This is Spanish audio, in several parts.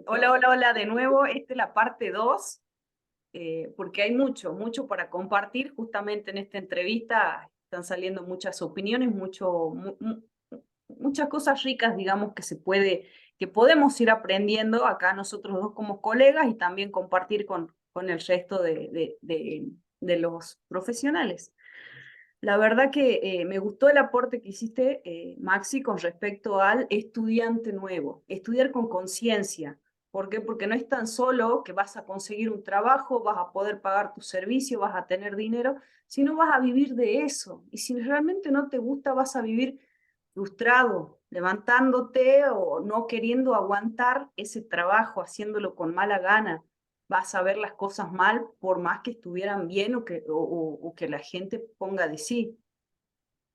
Hola, hola, hola de nuevo. Esta es la parte 2, porque hay mucho para compartir. Justamente en esta entrevista están saliendo muchas opiniones, muchas cosas ricas, digamos, que podemos ir aprendiendo acá nosotros dos como colegas y también compartir con el resto de los profesionales. La verdad que me gustó el aporte que hiciste, Maxi, con respecto al estudiante nuevo, estudiar con conciencia. ¿Por qué? Porque no es tan solo que vas a conseguir un trabajo, vas a poder pagar tu servicio, vas a tener dinero, sino vas a vivir de eso. Y si realmente no te gusta, vas a vivir frustrado, levantándote o no queriendo aguantar ese trabajo, haciéndolo con mala gana. Vas a ver las cosas mal por más que estuvieran bien o que la gente ponga de sí.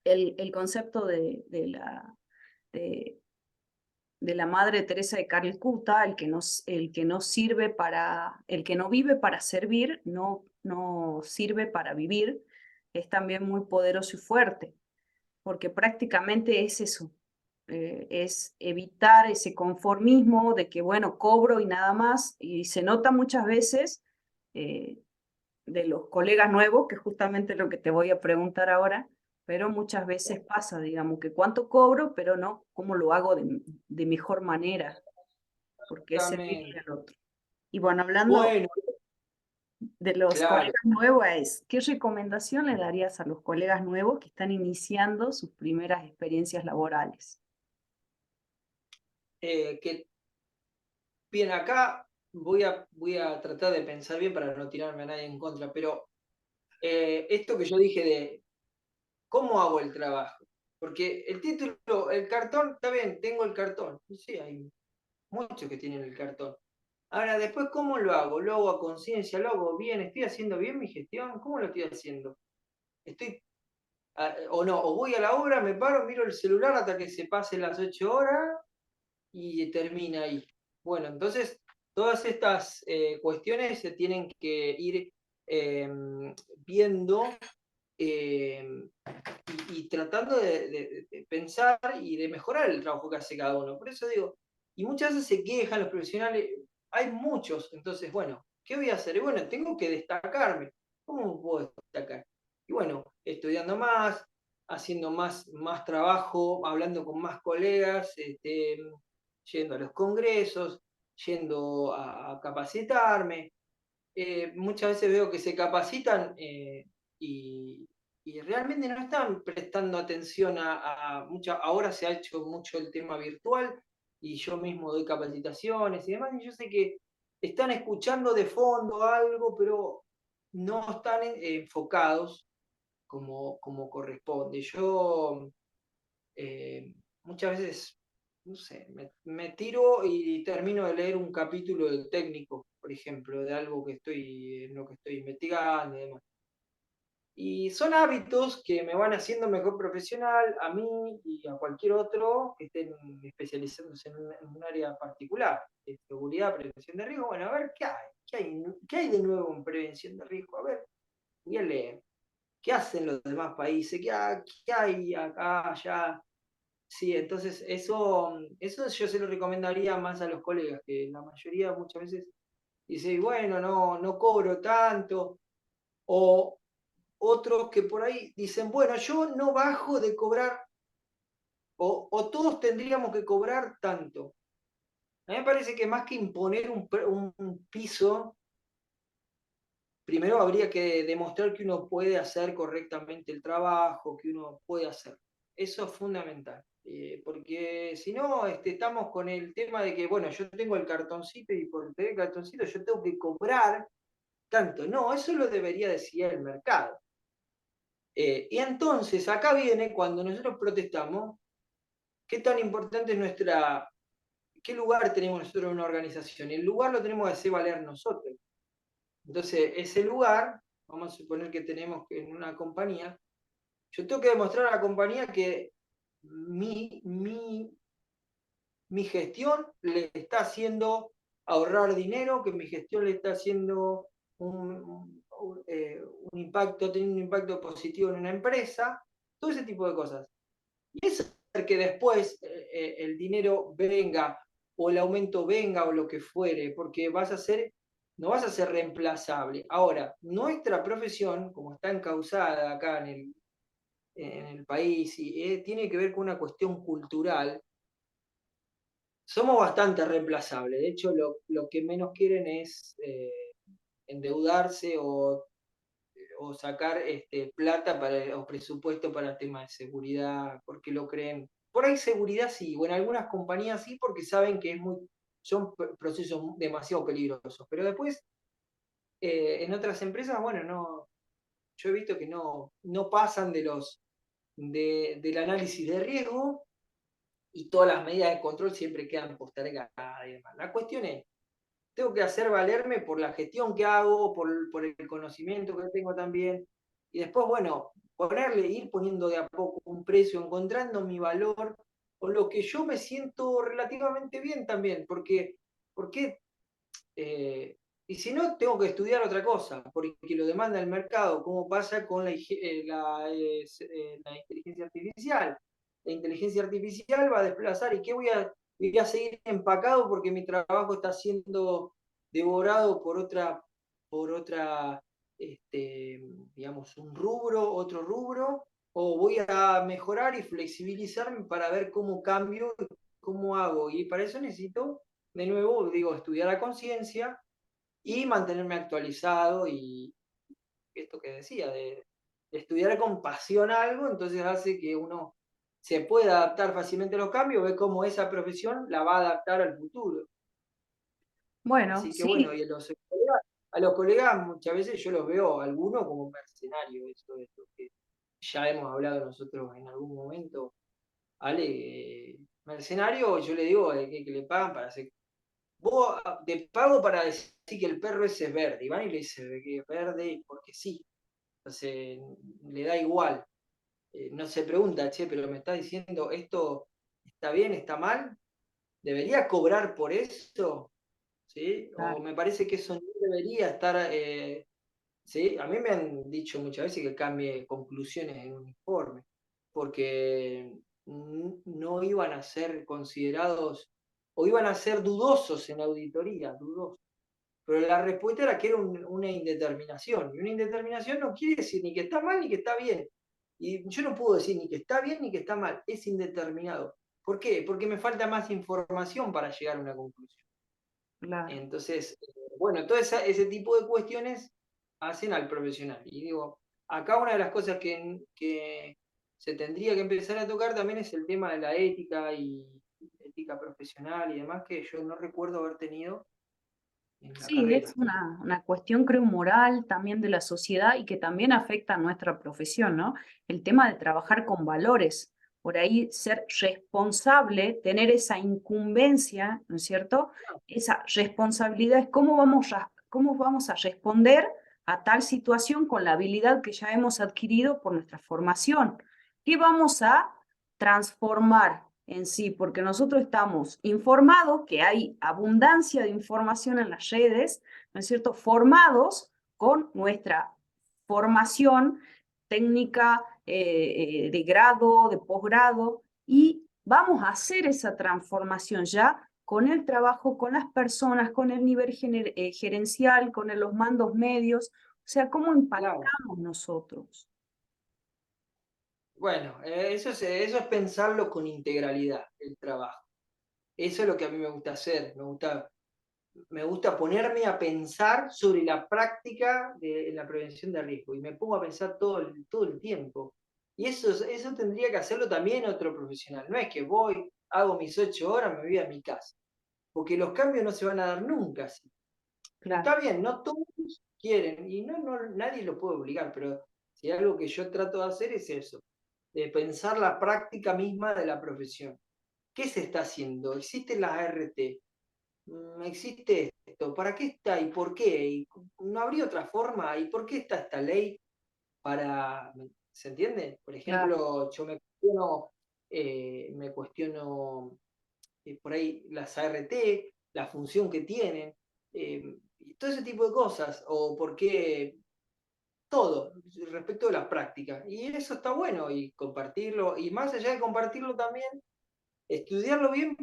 El concepto de, de la Madre Teresa de Calcuta, el que no sirve para, el que no vive para servir, no sirve para vivir, es también muy poderoso y fuerte, porque prácticamente es eso, es evitar ese conformismo de que, bueno, cobro y nada más, y se nota muchas veces eh, de los colegas nuevos, que es justamente lo que te voy a preguntar ahora, pero muchas veces pasa, digamos, que cuánto cobro, pero no cómo lo hago de mejor manera, porque es servirle Exactamente. al otro. Y bueno, hablando Bueno, de los claro. colegas nuevos, ¿qué recomendación le darías a los colegas nuevos que están iniciando sus primeras experiencias laborales? Que bien, acá voy a tratar de pensar bien para no tirarme a nadie en contra, pero esto que yo dije de cómo hago el trabajo, porque el título, el cartón, está bien, tengo el cartón, y sí, hay muchos que tienen el cartón. Ahora, después, ¿cómo lo hago? ¿Lo hago a conciencia? ¿Lo hago bien? ¿Estoy haciendo bien mi gestión? ¿Cómo lo estoy haciendo? ¿Estoy o no? ¿O voy a la obra, me paro, miro el celular hasta que se pasen las 8 horas y termina ahí? Bueno, entonces todas estas cuestiones se tienen que ir viendo eh, y tratando de pensar y de mejorar el trabajo que hace cada uno. Por eso digo, y muchas veces se quejan los profesionales, hay muchos, entonces, bueno, ¿qué voy a hacer? Y bueno, tengo que destacarme. ¿Cómo me puedo destacar? Y bueno, estudiando más, haciendo más trabajo, hablando con más colegas, yendo a los congresos, yendo a capacitarme. Muchas veces veo que se capacitan y, y realmente no están prestando atención ahora se ha hecho mucho el tema virtual y yo mismo doy capacitaciones y demás, y yo sé que están escuchando de fondo algo, pero no están enfocados como corresponde. Yo muchas veces, no sé, me tiro y termino de leer un capítulo del técnico, por ejemplo, de algo que en lo que estoy investigando y demás. Y son hábitos que me van haciendo mejor profesional a mí y a cualquier otro que estén especializándose en un área particular, de seguridad, prevención de riesgo. Bueno, a ver qué hay, qué hay de nuevo en prevención de riesgo. A ver, voy a leer. ¿Qué hacen los demás países? ¿Qué hay acá, allá? Sí, entonces eso yo se lo recomendaría más a los colegas, que la mayoría muchas veces dice, bueno, no cobro tanto, o otros que por ahí dicen, bueno, yo no bajo de cobrar, o todos tendríamos que cobrar tanto. A mí me parece que más que imponer un piso, primero habría que demostrar que uno puede hacer correctamente el trabajo, que uno puede hacer. Eso es fundamental. Porque si no, estamos con el tema de que, bueno, yo tengo el cartoncito y por tener el cartoncito yo tengo que cobrar tanto. No, eso lo debería decidir el mercado. Y entonces acá viene cuando nosotros protestamos, qué tan importante es qué lugar tenemos nosotros en una organización. El lugar lo tenemos que hacer valer nosotros. Entonces, ese lugar, vamos a suponer que tenemos que en una compañía, yo tengo que demostrar a la compañía que mi, mi, mi gestión le está haciendo ahorrar dinero, que mi gestión le está haciendo un impacto, teniendo un impacto positivo en una empresa, todo ese tipo de cosas. Y eso es que después el dinero venga o el aumento venga o lo que fuere, porque no vas a ser reemplazable. Ahora, nuestra profesión, como está encausada acá en el país, y tiene que ver con una cuestión cultural, somos bastante reemplazables. De hecho, lo que menos quieren es endeudarse o sacar plata o presupuesto para temas de seguridad, porque lo creen. Por ahí seguridad sí, o en algunas compañías sí, porque saben que son procesos demasiado peligrosos. Pero después, en otras empresas, bueno, no, yo he visto que no pasan del análisis de riesgo y todas las medidas de control siempre quedan postergadas y demás. La cuestión es, tengo que hacer valerme por la gestión que hago, por el conocimiento que tengo también, y después, bueno, ir poniendo de a poco un precio, encontrando mi valor, con lo que yo me siento relativamente bien también, porque y si no, tengo que estudiar otra cosa, porque lo demanda el mercado, cómo pasa con la inteligencia artificial. La inteligencia artificial va a desplazar, ¿y qué voy a seguir empacado porque mi trabajo está siendo devorado por otra, digamos, un rubro, otro rubro? ¿O voy a mejorar y flexibilizarme para ver cómo cambio, cómo hago? Y para eso necesito, de nuevo, digo, estudiar a conciencia y mantenerme actualizado y esto que decía, de estudiar con pasión algo, entonces hace que uno se pueda adaptar fácilmente a los cambios, ve cómo esa profesión la va a adaptar al futuro. Bueno, Así que bueno, sí, y a los colegas muchas veces yo los veo, algunos como mercenarios, eso es lo que ya hemos hablado nosotros en algún momento. Ale, mercenario, yo le digo que le pagan para hacer. Vos te pago para decir que el perro ese es verde. Y van y le dice que es verde porque sí. Entonces, le da igual. No se pregunta, che, pero me está diciendo esto está bien, está mal. ¿Debería cobrar por eso? ¿Sí? O claro. me parece que eso no debería estar. ¿Sí? A mí me han dicho muchas veces que cambie conclusiones en un informe, porque no iban a ser considerados o iban a ser dudosos en auditoría, dudosos. Pero la respuesta era que era una indeterminación. Y una indeterminación no quiere decir ni que está mal ni que está bien. Y yo no puedo decir ni que está bien ni que está mal, es indeterminado. ¿Por qué? Porque me falta más información para llegar a una conclusión. Claro. Entonces, bueno, todo ese tipo de cuestiones hacen al profesional. Y digo, acá una de las cosas que se tendría que empezar a tocar también es el tema de la ética y ética profesional y demás, que yo no recuerdo haber tenido en la Sí, es carrera. una cuestión, creo, moral también de la sociedad y que también afecta a nuestra profesión, ¿no? El tema de trabajar con valores, por ahí ser responsable, tener esa incumbencia, ¿no es cierto? Esa responsabilidad es cómo vamos a responder a tal situación con la habilidad que ya hemos adquirido por nuestra formación. ¿Qué vamos a transformar en sí? Porque nosotros estamos informados que hay abundancia de información en las redes, ¿no es cierto? Formados con nuestra formación técnica de grado, de posgrado, y vamos a hacer esa transformación ya con el trabajo, con las personas, con el nivel gerencial, con los mandos medios, o sea, cómo Claro. impactamos nosotros. Bueno, eso es pensarlo con integralidad, el trabajo. Eso es lo que a mí me gusta hacer. Me gusta ponerme a pensar sobre la práctica de la prevención de riesgo y me pongo a pensar todo el tiempo. Y eso tendría que hacerlo también otro profesional. No es que voy, hago mis 8 horas, me voy a mi casa. Porque los cambios no se van a dar nunca así. Claro, Está bien, no todos quieren y nadie lo puede obligar, pero si algo que yo trato de hacer es eso, de pensar la práctica misma de la profesión. ¿Qué se está haciendo? ¿Existen las ART? ¿Existe esto? ¿Para qué está y por qué? ¿Y no habría otra forma? ¿Y por qué está esta ley para... ¿Se entiende? Por claro, ejemplo, yo me cuestiono por ahí las ART, la función que tienen, y todo ese tipo de cosas, o por qué todo respecto de las prácticas. Y eso está bueno, y compartirlo, y más allá de compartirlo también, estudiarlo bien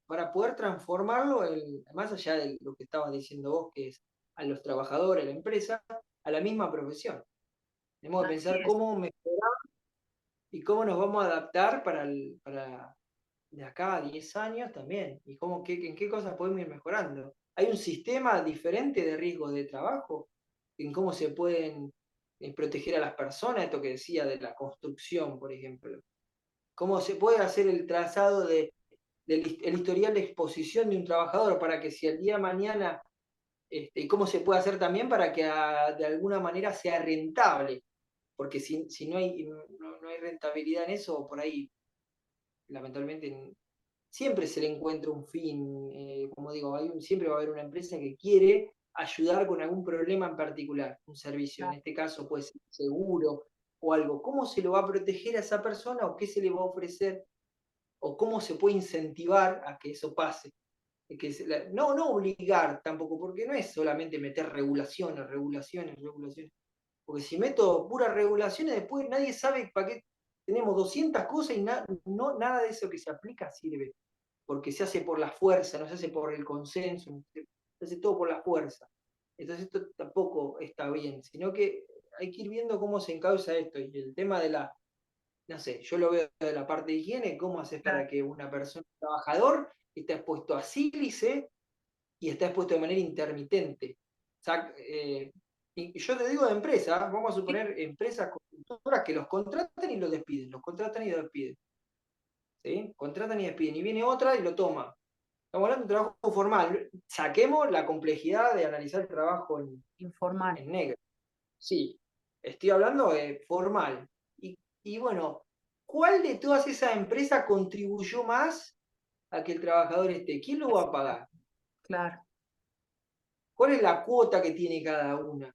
para poder transformarlo, más allá de lo que estabas diciendo vos, que es a los trabajadores, a la empresa, a la misma profesión. Tenemos que Así pensar es. cómo mejorar y cómo nos vamos a adaptar para de acá a 10 años también, y en qué cosas podemos ir mejorando. ¿Hay un sistema diferente de riesgos de trabajo? ¿En cómo se pueden proteger a las personas? Esto que decía de la construcción, por ejemplo. ¿Cómo se puede hacer el trazado el historial de exposición de un trabajador para que si el día de mañana, y cómo se puede hacer también para que de alguna manera sea rentable? Porque si no hay rentabilidad en eso, por ahí, lamentablemente, siempre se le encuentra un fin. Como digo, siempre va a haber una empresa que quiere ayudar con algún problema en particular, un servicio. En Claro, este caso puede ser seguro o algo. ¿Cómo se lo va a proteger a esa persona o qué se le va a ofrecer o cómo se puede incentivar a que eso pase? No obligar tampoco, porque no es solamente meter regulaciones, regulaciones, regulaciones. Porque si meto puras regulaciones, después nadie sabe para qué. Tenemos 200 cosas y nada de eso que se aplica sirve. Porque se hace por la fuerza, no se hace por el consenso, se hace todo por la fuerza. Entonces esto tampoco está bien, sino que hay que ir viendo cómo se encausa esto. Y el tema de no sé, yo lo veo de la parte de higiene, cómo haces claro. para que una persona, un trabajador, esté expuesto a sílice y está expuesto de manera intermitente. O sea, y yo te digo de empresas, vamos a Sí, suponer empresas constructoras que los contratan y los despiden, los contratan y los despiden. ¿Sí? Contratan y despiden, y viene otra y lo toma. Estamos hablando de un trabajo formal. Saquemos la complejidad de analizar el trabajo informal. en negro. Sí, estoy hablando de formal. Y bueno, ¿cuál de todas esas empresas contribuyó más a que el trabajador esté? ¿Quién lo va a pagar? Claro, ¿Cuál es la cuota que tiene cada una?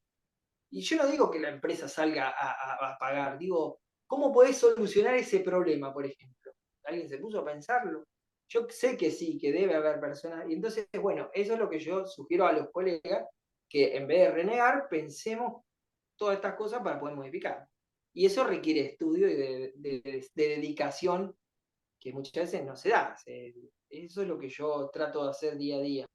Y yo no digo que la empresa salga a pagar, digo, ¿cómo podés solucionar ese problema, por ejemplo? ¿Alguien se puso a pensarlo? Yo sé que sí, que debe haber personas. Y entonces, bueno, eso es lo que yo sugiero a los colegas, que en vez de renegar, pensemos todas estas cosas para poder modificar. Y eso requiere estudio y de dedicación que muchas veces no se da. Eso es lo que yo trato de hacer día a día.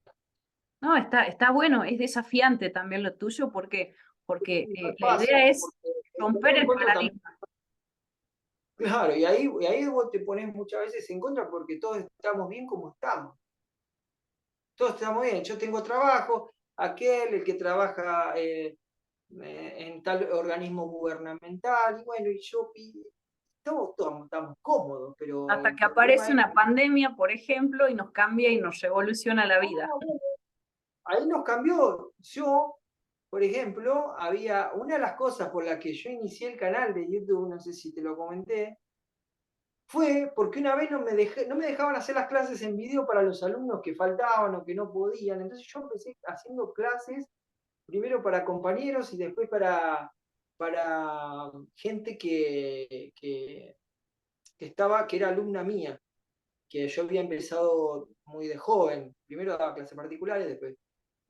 no, está bueno, es desafiante también lo tuyo porque Y no es la fácil, idea es porque romper en el contra también. paradigma. Claro, y ahí vos te pones muchas veces en contra porque todos estamos bien como estamos. Todos estamos bien. Yo tengo trabajo, el que trabaja en tal organismo gubernamental, y bueno, todos estamos cómodos, pero Hasta el que problema aparece es una que pandemia, por ejemplo, y nos cambia y nos revoluciona la vida. bueno, ahí nos cambió. Yo, por ejemplo, una de las cosas por las que yo inicié el canal de YouTube, no sé si te lo comenté, fue porque una vez no me dejaban hacer las clases en video para los alumnos que faltaban o que no podían. Entonces yo empecé haciendo clases primero para compañeros y después para gente que era alumna mía, que yo había empezado muy de joven. Primero daba clases particulares, después.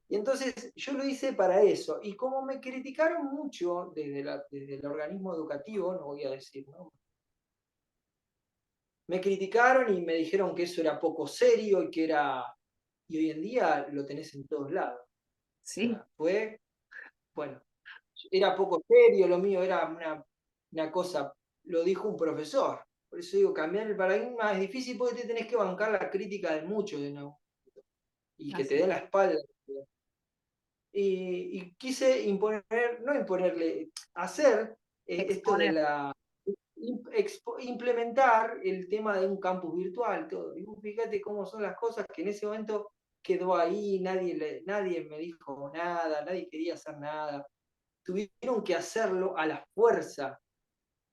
Y entonces yo lo hice para eso. Y como me criticaron mucho desde el organismo educativo, no voy a decir, ¿no? Me criticaron y me dijeron que eso era poco serio y hoy en día lo tenés en todos lados. O Sí, sea, bueno, era poco serio, lo mío era una cosa, lo dijo un profesor. Por eso digo, cambiar el paradigma es difícil porque te tenés que bancar la crítica de muchos de nuevo y que te así, den la espalda. Y quise no imponerle, hacer esto de exponer. implementar el tema de un campus virtual, todo. Y fíjate cómo son las cosas que en ese momento quedó ahí, nadie me dijo nada, nadie quería hacer nada. Tuvieron que hacerlo a la fuerza.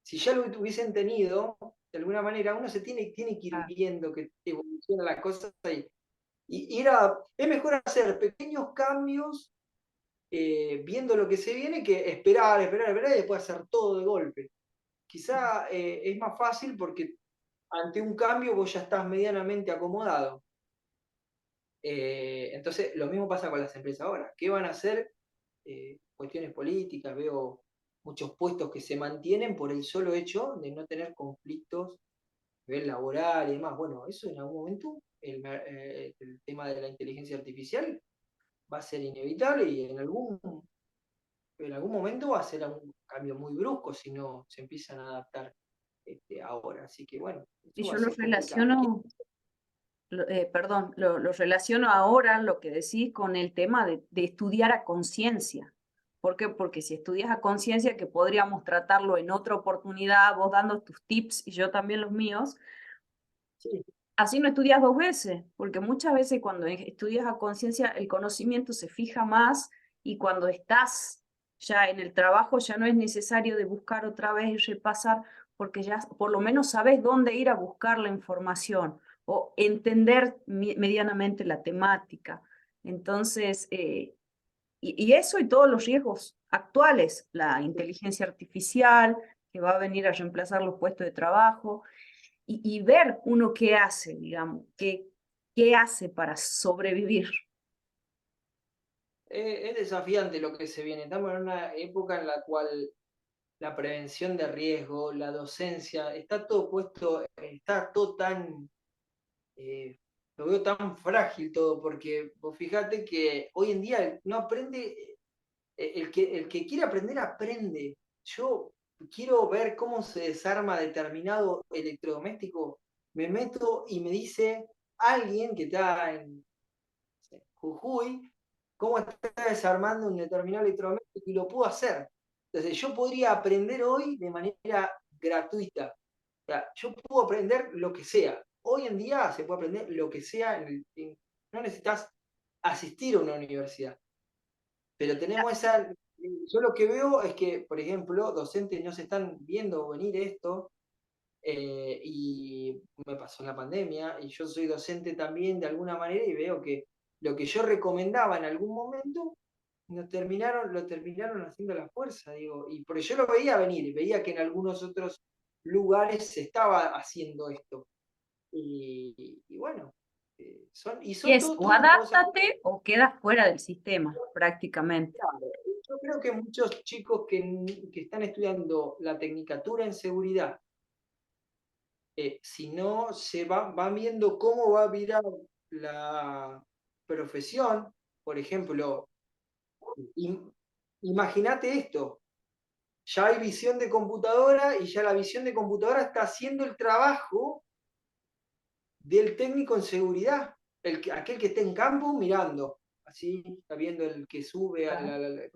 Si ya lo hubiesen tenido, de alguna manera, uno tiene que ir Claro, viendo que evoluciona las cosas es mejor hacer pequeños cambios viendo lo que se viene que esperar y después hacer todo de golpe. Quizá es más fácil porque ante un cambio vos ya estás medianamente acomodado. Entonces, lo mismo pasa con las empresas ahora. ¿Qué van a hacer? Cuestiones políticas, veo muchos puestos que se mantienen por el solo hecho de no tener conflictos a nivel laboral y demás. Bueno, eso en algún momento el tema de la inteligencia artificial va a ser inevitable y en algún momento va a ser un cambio muy brusco si no se empiezan a adaptar ahora. Así que bueno, Y eso va yo a lo ser complicado. relaciono, perdón, lo relaciono ahora, lo que decís, con el tema de estudiar a conciencia. ¿Por qué? Porque si estudias a conciencia, que podríamos tratarlo en otra oportunidad, vos dando tus tips y yo también los míos, Sí, así no estudias dos veces, porque muchas veces cuando estudias a conciencia el conocimiento se fija más y cuando estás ya en el trabajo ya no es necesario de buscar otra vez y repasar, porque ya por lo menos sabes dónde ir a buscar la información o entender medianamente la temática. Entonces, y eso y todos los riesgos actuales, la inteligencia artificial que va a venir a reemplazar los puestos de trabajo, y ver uno qué hace, digamos, qué hace para sobrevivir. es desafiante lo que se viene. Estamos en una época en la cual la prevención de riesgo, la docencia, está todo puesto, está todo tan, eh, lo veo tan frágil todo, porque vos fíjate que hoy en día no aprende, el que quiere aprender, aprende. Yo quiero ver cómo se desarma determinado electrodoméstico, me meto y me dice alguien que está en Jujuy, cómo está desarmando un determinado electrodoméstico y lo puedo hacer. Entonces, yo podría aprender hoy de manera gratuita. O sea, yo puedo aprender lo que sea. Hoy en día se puede aprender lo que sea. No necesitas asistir a una universidad. Pero tenemos esa. Yo lo que veo es que, por ejemplo, docentes no se están viendo venir esto. Y me pasó en la pandemia, y yo soy docente también de alguna manera, y veo que lo que yo recomendaba en algún momento, lo terminaron haciendo a la fuerza, digo, y porque yo lo veía venir, veía que en algunos otros lugares se estaba haciendo esto. Y bueno, Y son es o todo cosas. adáptate o quedas fuera del sistema, prácticamente. Claro, yo creo que muchos chicos que están estudiando la tecnicatura en seguridad, si no se van viendo cómo va a virar la profesión, por ejemplo, imagínate esto, ya hay visión de computadora y ya la visión de computadora está haciendo el trabajo del técnico en seguridad, aquel que esté en campo mirando, así está viendo el que sube a Claro.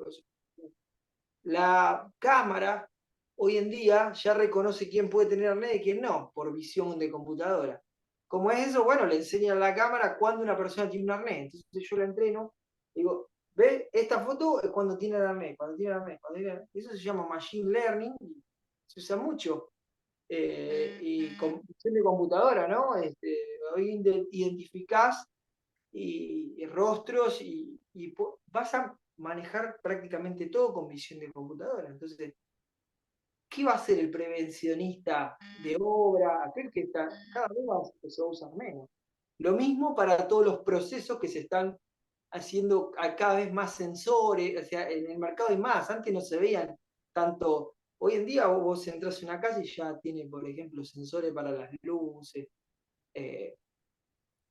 la cámara. Hoy en día ya reconoce quién puede tener arnés y quién no, por visión de computadora. ¿Cómo es eso? Bueno, le enseña a la cámara cuando una persona tiene un arnés. Entonces yo la entreno, digo, ve, esta foto es cuando tiene el arnés, cuando tiene el arnés, cuando tiene el arnés. Eso se llama machine learning, y se usa mucho. Y con visión de computadora, ¿no? Hoy identificás y rostros y vas a manejar prácticamente todo con visión de computadora. Entonces, ¿qué va a hacer el prevencionista de obra? Aquel que está, cada vez se va a usar menos. Lo mismo para todos los procesos que se están haciendo cada vez más sensores, o sea, en el mercado hay más, antes no se veían tanto. Hoy en día vos entras en una casa y ya tiene, por ejemplo, sensores para las luces. eh,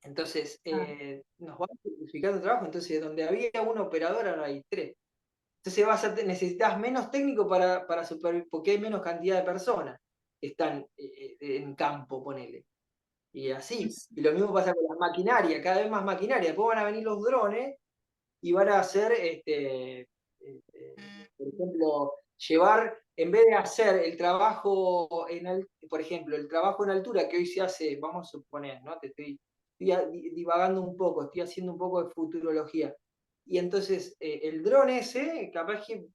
entonces, Ah, nos van simplificando el trabajo. Entonces, donde había un operador, ahora hay tres. Entonces necesitas menos técnico para supervisar, porque hay menos cantidad de personas que están en campo, ponele. Y así. es- Y lo mismo pasa con la maquinaria, cada vez más maquinaria. Después van a venir los drones y van a hacer, por ejemplo, llevar, en vez de hacer el trabajo, por ejemplo, el trabajo en altura que hoy se hace, vamos a suponer, ¿no? Te estoy divagando un poco, estoy haciendo un poco de futurología. Y entonces el dron ese, capaz que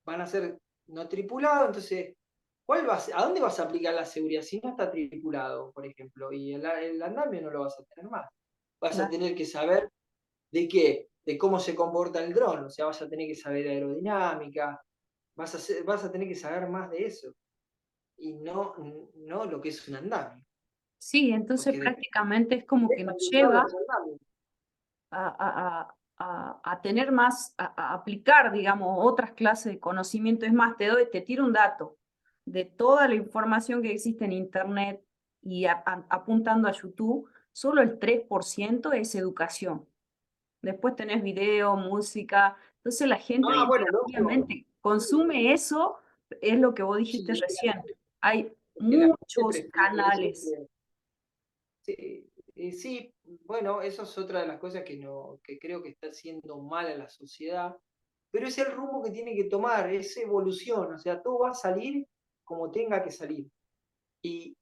van a ser no tripulado, entonces, ¿a dónde vas a aplicar la seguridad si no está tripulado, por ejemplo? Y el andamio no lo vas a tener más. Vas a claro. tener que saber ¿de qué? De cómo se comporta el dron, o sea, vas a tener que saber aerodinámica, vas a tener que saber más de eso, y no lo que es un andamio, Sí, entonces porque prácticamente es como que nos depende de todos lleva los andamios. a tener más, a aplicar, digamos, otras clases de conocimiento. Es más, te tiro un dato de toda la información que existe en Internet y apuntando a YouTube. solo el 3% es educación. Después tenés video, música. Entonces la gente hoy Ah, en bueno, día lógico. obviamente consume eso, es lo que vos Sí, dijiste recién. Hay es que la gente muchos prefiere canales. siempre. Sí, sí, bueno, eso es otra de las cosas que, no, que creo que está haciendo mal a la sociedad, pero es el rumbo que tiene que tomar, es evolución, o sea, todo va a salir como tenga que salir. Y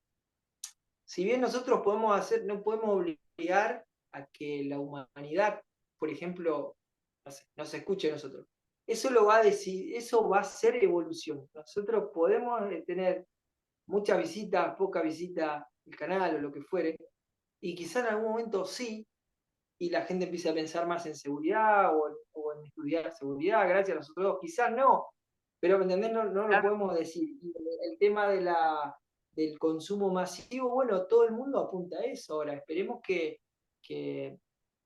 si bien nosotros podemos hacer, no podemos obligar a que la humanidad, por ejemplo, no sé, nos escuche a nosotros. Eso lo va a decir, eso va a ser evolución. Nosotros podemos tener muchas visitas, poca visita el canal o lo que fuere, y quizá en algún momento sí, y la gente empieza a pensar más en seguridad o en estudiar seguridad, gracias a nosotros dos, quizás no, pero ¿me entendés? No, no lo Claro, podemos decir. Y el tema de del consumo masivo, bueno, todo el mundo apunta a eso. Ahora, esperemos que, que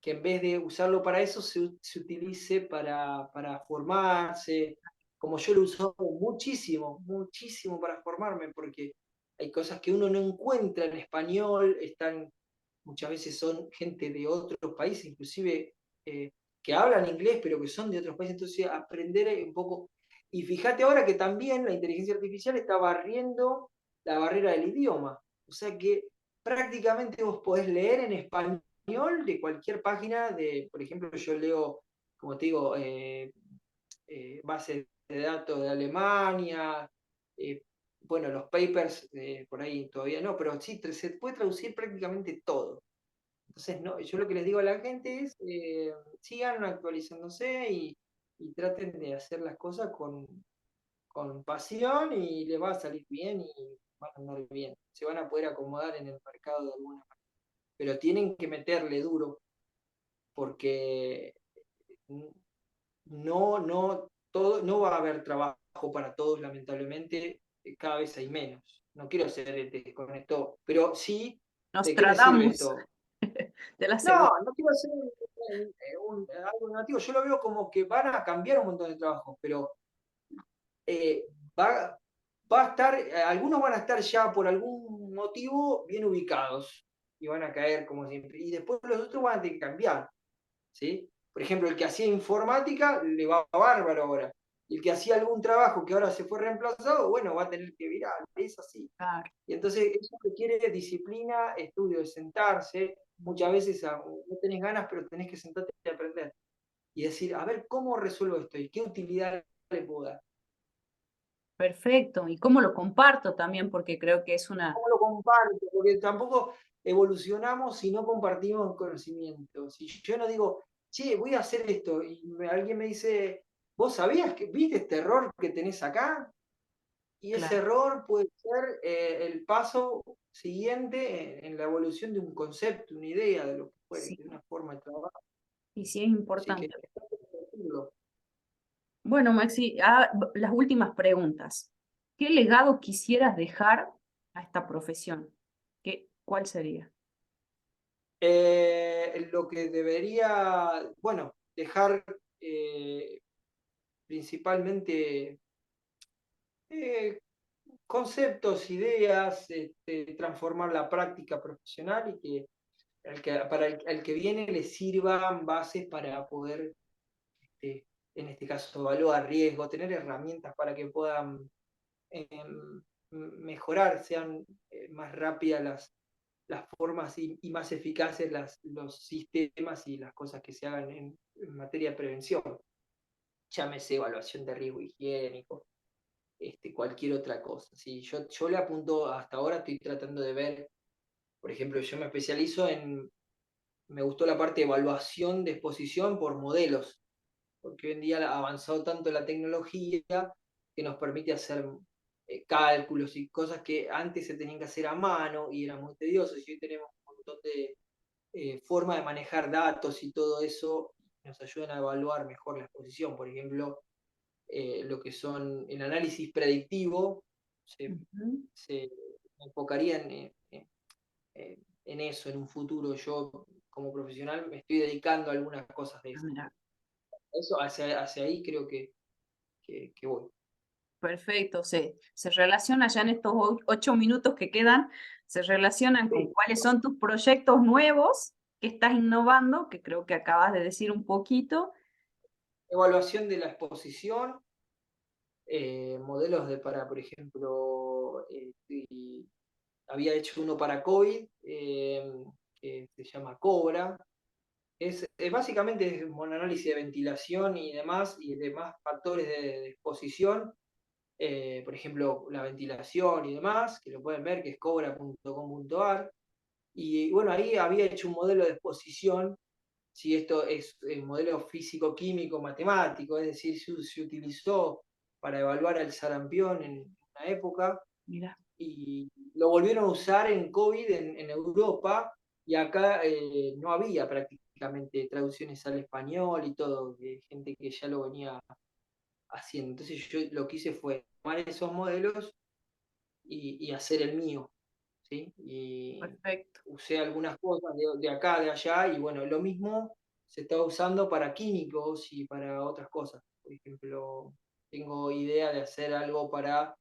en vez de usarlo para eso, se utilice para formarse, como yo lo uso muchísimo, muchísimo para formarme, porque hay cosas que uno no encuentra en español, están muchas veces son gente de otros países, inclusive que hablan inglés, pero que son de otros países, entonces aprender un poco. Y fíjate ahora que también la inteligencia artificial está barriendo la barrera del idioma, o sea que prácticamente vos podés leer en español de cualquier página, de, por ejemplo, yo leo, como te digo, bases de datos de Alemania, eh, bueno, los papers por ahí todavía no, pero sí se puede traducir prácticamente todo. Entonces, no, yo lo que les digo a la gente es, sigan actualizándose y traten de hacer las cosas con pasión y les va a salir bien y van a andar bien. Se van a poder acomodar en el mercado de alguna manera. Pero tienen que meterle duro porque no va a haber trabajo para todos, lamentablemente, cada vez hay menos. No quiero ser con esto, pero sí, ¿de qué le sirve Nostradamus esto? de la No, seguridad. no quiero hacer algo negativo, yo lo veo como que van a cambiar un montón de trabajos, pero eh, va, va a estar, algunos van a estar ya por algún motivo bien ubicados y van a caer como siempre, y después los otros van a tener que cambiar. ¿Sí? Por ejemplo, el que hacía informática le va bárbaro ahora. Y el que hacía algún trabajo que ahora se fue reemplazado, bueno, va a tener que virar, es así. Claro, Y entonces eso requiere disciplina, estudio, de sentarse. Muchas veces no tenés ganas, pero tenés que sentarte y aprender. Y decir, a ver, ¿cómo resuelvo esto? ¿Y qué utilidad le puedo dar? perfecto. ¿Y cómo lo comparto también? Porque creo que es una... ¿Cómo lo comparto? Porque tampoco evolucionamos si no compartimos conocimiento. Si yo no digo, che, voy a hacer esto, y alguien me dice, ¿vos sabías que viste este error que tenés acá? Y ese Claro, error puede ser el paso siguiente en la evolución de un concepto, una idea de lo que fuere, sí. de una forma de trabajo. Y sí es Así que importante. compartirlo. Bueno, Maxi, las últimas preguntas. ¿Qué legado quisieras dejar a esta profesión? ¿Cuál sería? Lo que debería, bueno, dejar principalmente eh, conceptos, ideas, transformar la práctica profesional y que, para el que viene le sirvan bases para poder, este, en este caso, evaluar riesgo, tener herramientas para que puedan mejorar, sean más rápidas las formas y más eficaces los sistemas y las cosas que se hagan en materia de prevención. Llámese evaluación de riesgo higiénico, cualquier otra cosa. ¿Sí? Yo le apunto, hasta ahora estoy tratando de ver, por ejemplo, yo me especializo me gustó la parte de evaluación de exposición por modelos, porque hoy en día ha avanzado tanto la tecnología que nos permite hacer cálculos y cosas que antes se tenían que hacer a mano y eran muy tediosos, y hoy tenemos un montón de formas de manejar datos y todo eso nos ayudan a evaluar mejor la exposición. Por ejemplo, lo que son el análisis predictivo, se, Ujú. se enfocaría en eso en un futuro. Yo, como profesional, me estoy dedicando a algunas cosas de Ah, eso. mira, Eso hacia ahí creo que voy. perfecto. Se relaciona ya en estos 8 minutos que quedan se relacionan con Sí, cuáles son tus proyectos nuevos que estás innovando, que creo que acabas de decir un poquito. evaluación de la exposición, modelos para, por ejemplo, había hecho uno para COVID, que se llama Cobra. Básicamente es un análisis de ventilación y demás factores de exposición, por ejemplo, la ventilación y demás, que lo pueden ver, que es cobra.com.ar. Y bueno, ahí había hecho un modelo de exposición, si esto es el modelo físico-químico matemático, es decir, se utilizó para evaluar al sarampión en una época, Mira, y lo volvieron a usar en COVID en Europa, y acá no había prácticamente traducciones al español y todo, de gente que ya lo venía haciendo. Entonces yo lo que hice fue tomar esos modelos y hacer el mío, ¿sí? Y perfecto. usé algunas cosas de acá, de allá, y bueno, lo mismo se está usando para químicos y para otras cosas. Por ejemplo, tengo idea de hacer algo para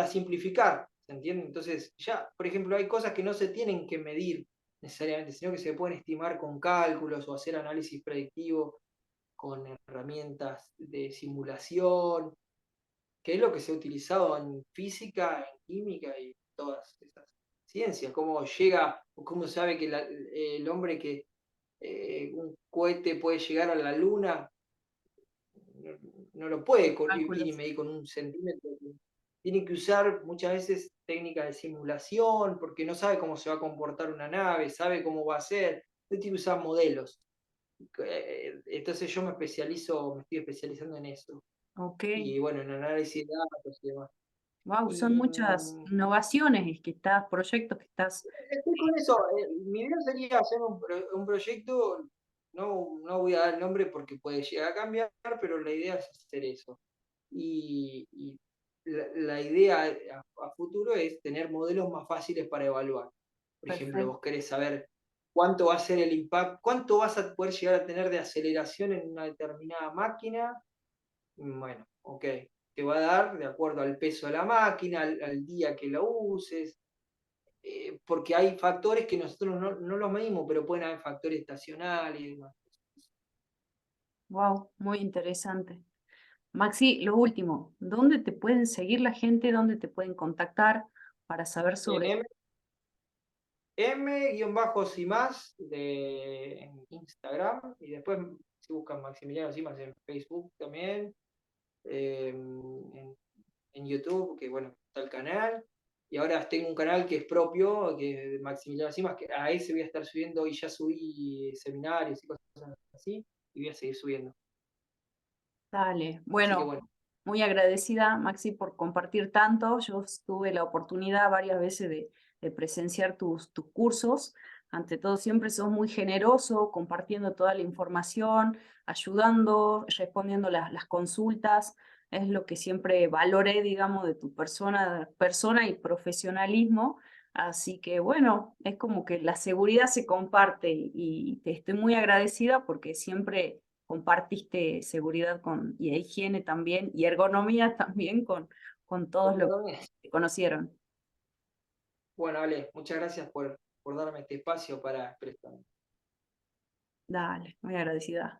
simplificar, ¿se entiende? Entonces, ya, por ejemplo, hay cosas que no se tienen que medir necesariamente, sino que se pueden estimar con cálculos o hacer análisis predictivo con herramientas de simulación, que es lo que se ha utilizado en física, en química y todas esas ciencias. Cómo llega, o cómo sabe que el hombre que un cohete puede llegar a la luna, no, no lo puede ir y Cálculos. medir con un centímetro. Tiene que usar muchas veces técnicas de simulación, porque no sabe cómo se va a comportar una nave, sabe cómo va a ser, entonces tiene que usar modelos. Entonces yo me estoy especializando en eso. Ok. Y bueno, en análisis de datos y demás. Wow, son Y muchas innovaciones que estás, proyectos que estás. estoy con eso. Mi idea sería hacer un proyecto, no voy a dar el nombre porque puede llegar a cambiar, pero la idea es hacer eso. Y la idea a futuro es tener modelos más fáciles para evaluar. Por ejemplo, Perfecto. vos querés saber cuánto va a ser el impacto, cuánto vas a poder llegar a tener de aceleración en una determinada máquina. Bueno, ok, te va a dar de acuerdo al peso de la máquina, al día que la uses, porque hay factores que nosotros no los medimos, pero pueden haber factores estacionales y demás. Wow, muy interesante. Maxi, lo último, ¿dónde te pueden seguir la gente? ¿Dónde te pueden contactar para saber En sobre? M-si más en Instagram, y después si buscan Maximiliano Simas en Facebook también, en YouTube, que bueno, está el canal. Y ahora tengo un canal que es propio, que es de Maximiliano Simas, que a ese voy a estar subiendo, y ya subí seminarios y cosas así, y voy a seguir subiendo. Dale. Así que Bueno, bueno, muy agradecida, Maxi, por compartir tanto. Yo tuve la oportunidad varias veces de presenciar tus cursos. Ante todo, siempre sos muy generoso, compartiendo toda la información, ayudando, respondiendo las consultas. Es lo que siempre valoré, digamos, de tu persona y profesionalismo. Así que bueno, es como que la seguridad se comparte y te estoy muy agradecida porque siempre compartiste seguridad y higiene también y ergonomía también con todos los que te conocieron. bueno, Ale, muchas gracias por darme este espacio para expresarme. Dale, muy agradecida.